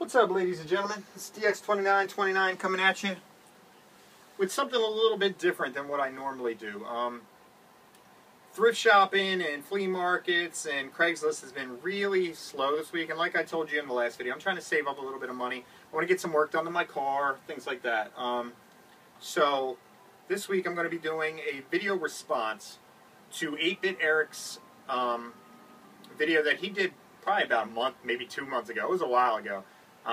What's up, ladies and gentlemen? It's DX2929 coming at you with something a little bit different than what I normally do. Thrift shopping and flea markets and Craigslist has been really slow this week, and like I told you in the last video, I'm trying to save up a little bit of money. I want to get some work done to my car, things like that. So this week I'm going to be doing a video response to 8-Bit Eric's video that he did probably about a month, maybe 2 months ago. It was a while ago.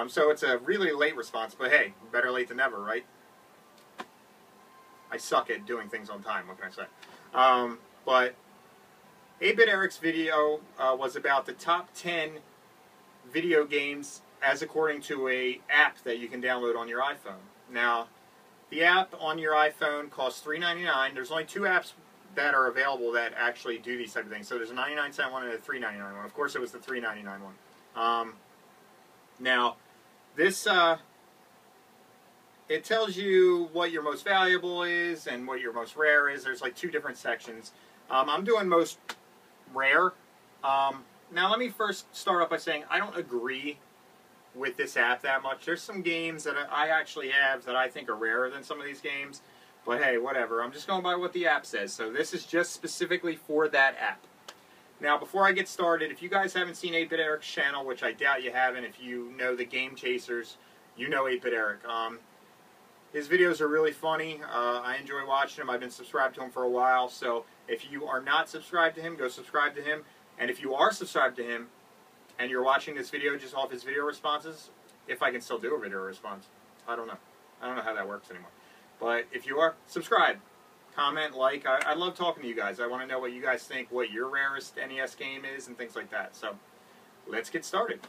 So it's a really late response, but hey, better late than never, right? I suck at doing things on time, what can I say? But 8-Bit Eric's video was about the top 10 video games as according to a app that you can download on your iPhone. Now, the app on your iPhone costs $3.99. There's only 2 apps that are available that actually do these type of things. So there's a 99-cent one and a $3.99 one. Of course, it was the $3.99 one. Now, this, it tells you what your most valuable is and what your most rare is. There's like 2 different sections. I'm doing most rare. Now, let me first start off by saying I don't agree with this app that much. There's some games that I actually have that I think are rarer than some of these games. But hey, whatever. I'm just going by what the app says. So this is just specifically for that app. Now, before I get started, if you guys haven't seen 8-Bit Eric's channel, which I doubt you haven't, if you know the Game Chasers, you know 8-Bit Eric. His videos are really funny. I enjoy watching him. I've been subscribed to him for a while. So if you are not subscribed to him, go subscribe to him. And if you are subscribed to him and you're watching this video just off his video responses, if I can still do a video response, I don't know. I don't know how that works anymore. But if you are, subscribe. Comment, like. I love talking to you guys. I want to know what you guys think, what your rarest NES game is, and things like that. So, let's get started.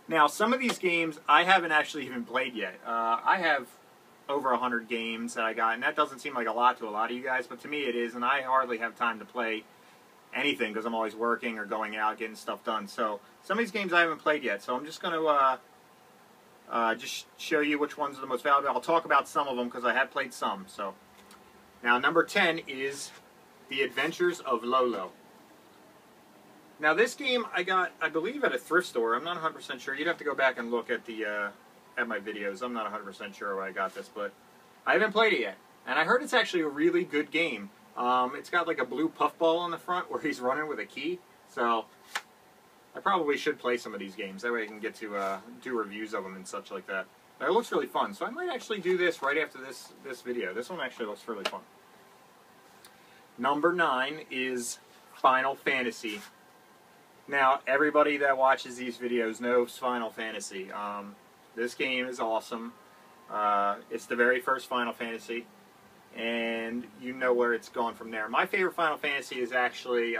Now, some of these games I haven't actually even played yet. I have over 100 games that I got, and that doesn't seem like a lot to a lot of you guys, but to me it is, and I hardly have time to play anything because I'm always working or going out, getting stuff done. So, some of these games I haven't played yet, so I'm just going to just show you which ones are the most valuable. I'll talk about some of them because I have played some, so... Now, number 10 is The Adventures of Lolo. Now, this game I got, I believe, at a thrift store. I'm not 100% sure. You'd have to go back and look at the at my videos. I'm not 100% sure where I got this, but I haven't played it yet. And I heard it's actually a really good game. It's got like a blue puffball on the front where he's running with a key. So, I probably should play some of these games. That way I can get to do reviews of them and such like that. But it looks really fun, so I might actually do this right after this video. This one actually looks really fun. Number 9 is Final Fantasy. Now, everybody that watches these videos knows Final Fantasy. This game is awesome. It's the very first Final Fantasy, and you know where it's gone from there. My favorite Final Fantasy is actually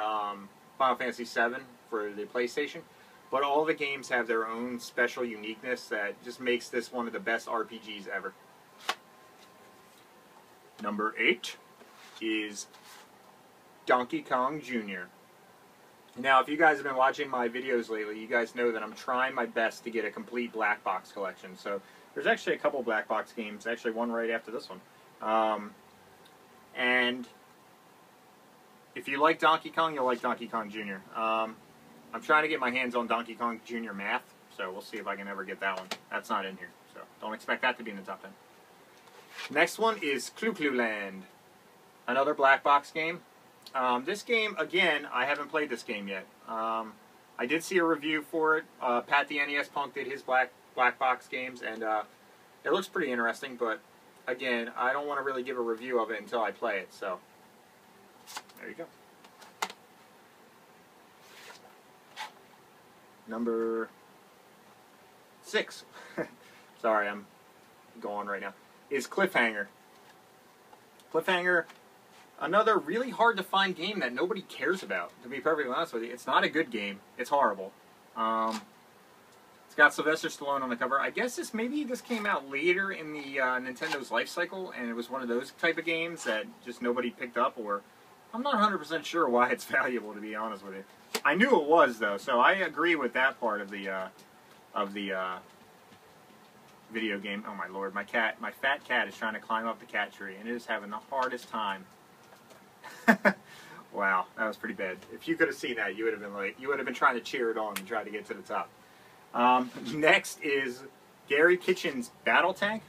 Final Fantasy VII for the PlayStation. But all the games have their own special uniqueness that just makes this one of the best RPGs ever. Number 8 is Donkey Kong Jr. Now, if you guys have been watching my videos lately, you guys know that I'm trying my best to get a complete black box collection. So there's actually a couple black box games, actually one right after this one. And if you like Donkey Kong, you'll like Donkey Kong Jr. I'm trying to get my hands on Donkey Kong Jr. Math, so we'll see if I can ever get that one. That's not in here, so don't expect that to be in the top 10. Next one is Clu Clu Land, another black box game. This game, again, I haven't played this game yet. I did see a review for it. Pat the NES Punk did his black box games, and it looks pretty interesting, but again, I don't want to really give a review of it until I play it, so there you go. Number 6, sorry, I'm going right now, is Cliffhanger. Cliffhanger, another really hard to find game that nobody cares about, to be perfectly honest with you. It's not a good game. It's horrible. It's got Sylvester Stallone on the cover. I guess maybe this came out later in the Nintendo's life cycle, and it was one of those type of games that just nobody picked up, or I'm not 100% sure why it's valuable, to be honest with you. I knew it was, though, so I agree with that part of the video game. Oh my lord, my fat cat is trying to climb up the cat tree, and it is having the hardest time. Wow, that was pretty bad. If you could have seen that, you would have been trying to cheer it on and try to get to the top. Next is Gary Kitchen's Battle Tank.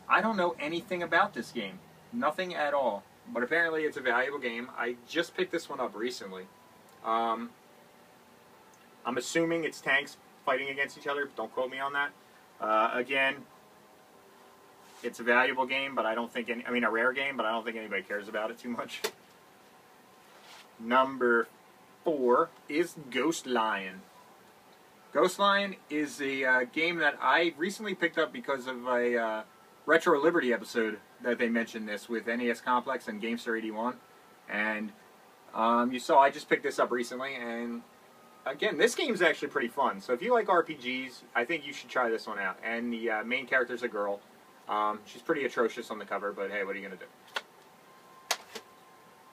I don't know anything about this game. Nothing at all. But apparently it's a valuable game. I just picked this one up recently. I'm assuming it's tanks fighting against each other. Don't quote me on that. Again, it's a valuable game, but I don't think a rare game, but I don't think anybody cares about it too much. Number 4 is Ghost Lion. Ghost Lion is a game that I recently picked up because of a Retro Liberty episode that they mentioned this with NES Complex and GameStar 81. And you saw I just picked this up recently, and again, this game's actually pretty fun. So if you like RPGs, I think you should try this one out. And the main character's a girl. She's pretty atrocious on the cover, but hey, what are you going to do?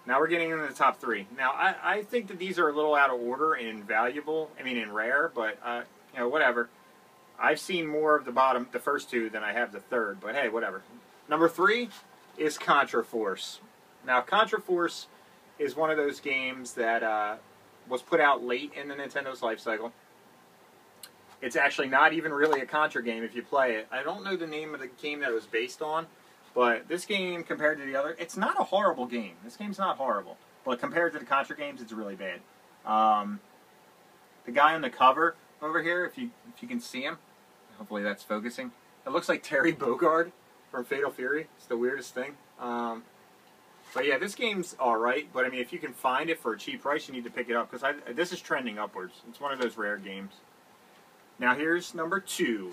Now we're getting into the top 3. Now, I think that these are a little out of order in rare, but, whatever. I've seen more of the first 2 than I have the third, but hey, whatever. Number 3 is Contra Force. Now, Contra Force is one of those games that was put out late in the Nintendo's life cycle. It's actually not even really a Contra game if you play it. I don't know the name of the game that it was based on, but this game, compared to the other, it's not a horrible game. This game's not horrible. But compared to the Contra games, it's really bad. The guy on the cover over here, if you can see him, hopefully that's focusing. It looks like Terry Bogard from Fatal Fury. It's the weirdest thing. But yeah, this game's alright, but I mean, if you can find it for a cheap price, you need to pick it up, because this is trending upwards. It's one of those rare games. Now here's number 2,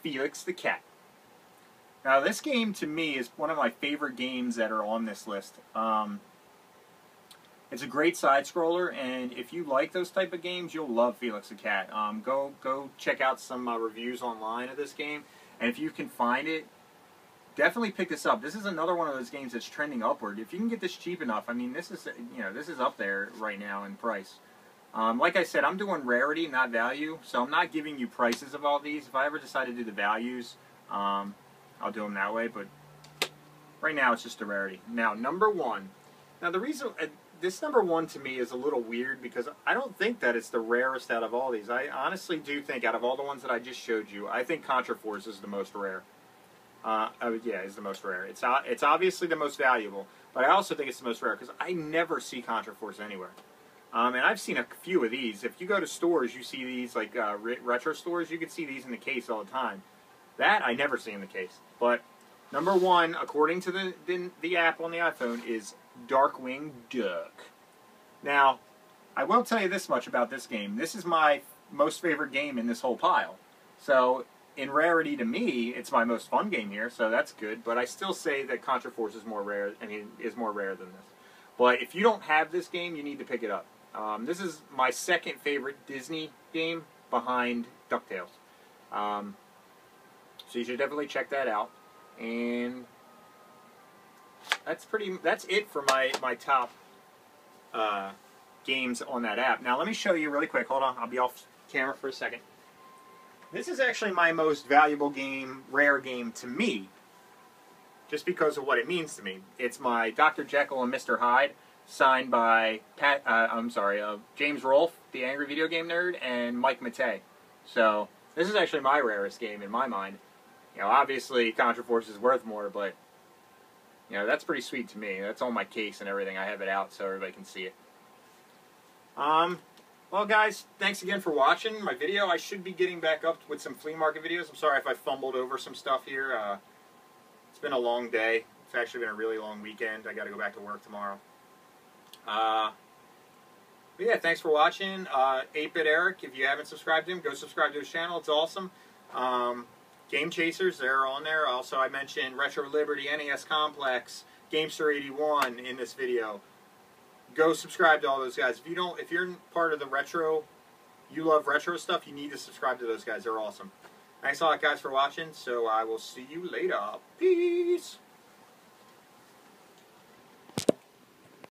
Felix the Cat. Now this game, to me, is one of my favorite games that are on this list. It's a great side-scroller, and if you like those type of games, you'll love Felix the Cat. Go check out some reviews online of this game, and if you can find it, definitely pick this up. This is another one of those games that's trending upward. If you can get this cheap enough, I mean, this is up there right now in price. Like I said, I'm doing rarity, not value, so I'm not giving you prices of all these. If I ever decide to do the values, I'll do them that way, but right now it's just a rarity. Now, number 1. Now, the reason this number 1 to me is a little weird, because I don't think that it's the rarest out of all these. I honestly do think, out of all the ones that I just showed you, I think Contra Force is the most rare. Yeah, is the most rare. It's obviously the most valuable, but I also think it's the most rare, because I never see Contra Force anywhere. And I've seen a few of these. If you go to stores, you see these, like retro stores, you can see these in the case all the time. That I never see in the case. But number 1, according to the app on the iPhone, is Darkwing Duck. Now, I will tell you this much about this game. This is my most favorite game in this whole pile. So, in rarity to me, it's my most fun game here, so that's good. But I still say that Contra Force is more rare. Is more rare than this. But if you don't have this game, you need to pick it up. This is my second favorite Disney game behind DuckTales. So you should definitely check that out. And that's it for my top games on that app. Now let me show you really quick. Hold on, I'll be off camera for a second. This is actually my most valuable game, rare game to me, just because of what it means to me. It's my Dr. Jekyll and Mr. Hyde, signed by James Rolfe, the Angry Video Game Nerd, and Mike Matei. So this is actually my rarest game in my mind. You know, obviously Contra Force is worth more, but you know, that's pretty sweet to me. That's on my case and everything. I have it out so everybody can see it. Well, guys, thanks again for watching my video. I should be getting back up with some flea market videos. I'm sorry if I fumbled over some stuff here. It's been a long day. It's actually been a really long weekend. I got to go back to work tomorrow. But yeah, thanks for watching. 8-Bit Eric, if you haven't subscribed to him, go subscribe to his channel. It's awesome. Game Chasers, they're on there. Also, I mentioned Retro Liberty, NES Complex, GameStar 81 in this video. Go subscribe to all those guys. If you're part of the retro, you love retro stuff, you need to subscribe to those guys. They're awesome. Thanks a lot, guys, for watching. So I will see you later. Peace.